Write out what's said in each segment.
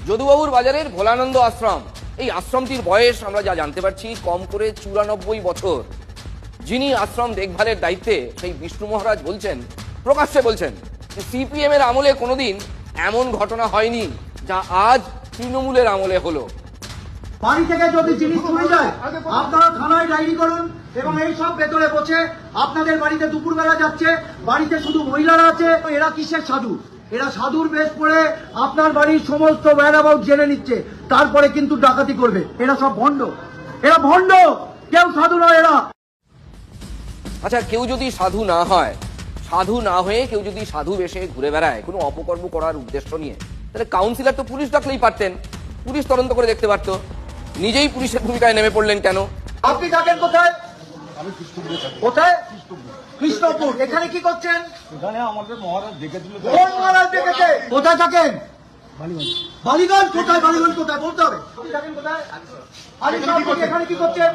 যদুবাবুর বাজারের ভোলানন্দ আশ্রম, এই আশ্রমটির বয়স আমরা যা জানতে পারছি কম করে 94 বছর। যিনি আশ্রম দেখভালের দায়িত্বে সেই বিষ্ণু মহারাজ বলছেন, প্রকাশ্যে বলছেন, সিপিএম এর আমলে কোনোদিন এমন ঘটনা হয়নি যা আজ তৃণমূলের আমলে হলো। বাড়ি থেকে যদি জিনিস চুরি যায় আপনারা থানায় ডায়েরি করুন এবং এই সব ভেতরে বসে আপনাদের বাড়িতে দুপুরবেলা যাচ্ছে, বাড়িতে শুধু মহিলারা আছে। এরা কিসের সাধু? এরা সাধুর বেশ পরে আপনার বাড়ির সমস্ত whereabout জেনে নিচ্ছে, তারপরে কিন্তু ডাকাতি করবে। এরা সব ভণ্ড, এরা ভণ্ড, কেউ সাধু নয় এরা। আচ্ছা, কেউ যদি সাধু না হয়, সাধু না হয়ে কেউ যদি সাধু বেশে ঘুরে বেড়ায় কোনো অপকর্ম করার উদ্দেশ্য নিয়ে, তাহলে কাউন্সিলর তো পুলিশ ডাকলেই পারতেন, পুলিশ তদন্ত করে দেখতে পারত। নিজেই পুলিশের ভূমিকায় নেমে পড়লেন কেন? আপনি থাকেন কোথায়? কোথায়? কৃষ্ণপুর। এখানে কি করছেন? এখানে আমাদের মহারাজ ডেকেছিল। কোন মহারাজ ডেকেছে? কোথায় থাকেন? বালিগঞ্জ। কোথায়? বালিগঞ্জ কোথায় বলতে হবে। আপনি থাকেন কোথায়? আপনি এখানে কি করছেন?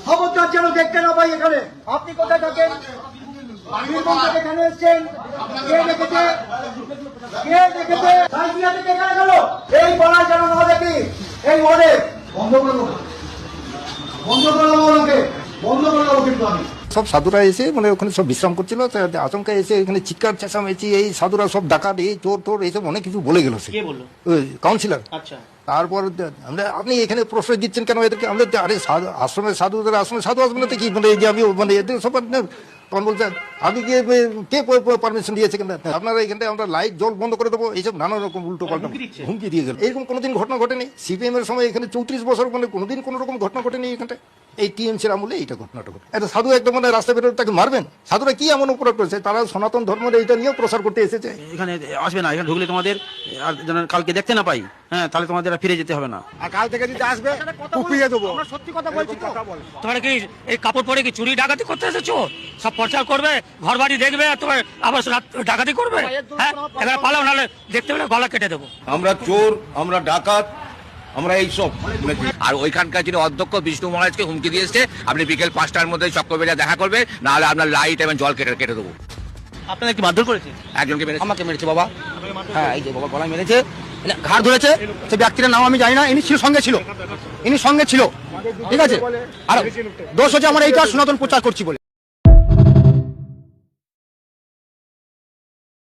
খবরদার যেন দেখতে না পাই এখানে। আপনি কোথায় থাকেন? বীরভূম থেকে এখানে এসছেন। কে ডেকেছে? কে ডেকেছে? সাইকিয়া থেকে এখানে গেল। এই বলায় যেন না দেখি। এই ওয়ার্ডে বন্ধ করে দেবো, বন্ধ করে দেবো ওনাকে, বন্ধ করে দেবো কিন্তু আমি। সব সাধুরা এসে মানে ওখানে সব বিশ্রাম করছিল, আচমকা এসে এখানে চিৎকার চেঁচামেচি, এই সাধুরা সব ডাকাত, এই চোর টোর এইসব অনেক কিছু বলে গেল। সে কাউন্সিলর। আচ্ছা, তারপর আপনি এখানে প্রশ্রয় দিচ্ছেন কেন এদেরকে? আমরা আরে আশ্রমের সাধুদের আশ্রমে সাধু আসবে না তো কি, মানে এই যে আমি মানে এদের সব তখন বলছেন আপনি কে পারমিশন দিয়েছে কেন আপনারা এখানটায় আমরা লাইট জল বন্ধ করে দেবো, এইসব নানা রকম উল্টো পাল্টা হুমকি দিয়ে গেল। এরকম কোনোদিন ঘটনা ঘটেনি সিপিএম এর সময়, এখানে 34 বছর মানে কোনোদিন কোনো রকম ঘটনা ঘটেনি এখানটায়। এই টিএমসির আমলে এইটা ঘটনাটা ঘটে। একটা সাধু একদম মানে রাস্তা বেরোলে তাকে মারবেন? সাধুরা কি এমন অপরাধ করেছে? তারা সনাতন ধর্মের এইটা নিয়েও প্রসার করতে এসেছে। এখানে আসবে না, এখানে ঢুকলে তোমাদের আর যেন কালকে দেখতে না পাই, হ্যাঁ, তাহলে তোমাদের আর ফিরে যেতে হবে না। আর কাল থেকে যদি আসবে কুপিয়ে দেবো। সত্যি কথা বলছি। তোমরা কি এই কাপড় পরে কি চুরি ডাকাতি করতে এসেছো? সব প্রচার করবে, ঘর বাড়ি দেখবে, আর তোমার আবার ডাকাতি করবে? হ্যাঁ, এখানে পালাও, নাহলে দেখতে পেলে গলা কেটে দেবো। আমরা চোর, আমরা ডাকাত, আমরা এইসব। আর ওইখানকার যিনি অধ্যক্ষ বিষ্ণু মহারাজকে হুমকি দিয়েছে, আপনি বিকেল 5টার মধ্যে চক্রবেড়িয়া দেখা করবে, নাহলে আপনার লাইট এবং জল কেটে দেবো। আপনাদের কি মারধর করেছে? একজনকে মেরেছে। আমাকে মেরেছে বাবা, হ্যাঁ, এই যে বাবা গলায় মেরেছে, ঘাড় ধরেছে। সে ব্যক্তির নাম আমি জানি না, ইনি সঙ্গে ছিল, ঠিক আছে। আর দোষ হচ্ছে আমার এইটা সনাতন প্রচার করছি বলে।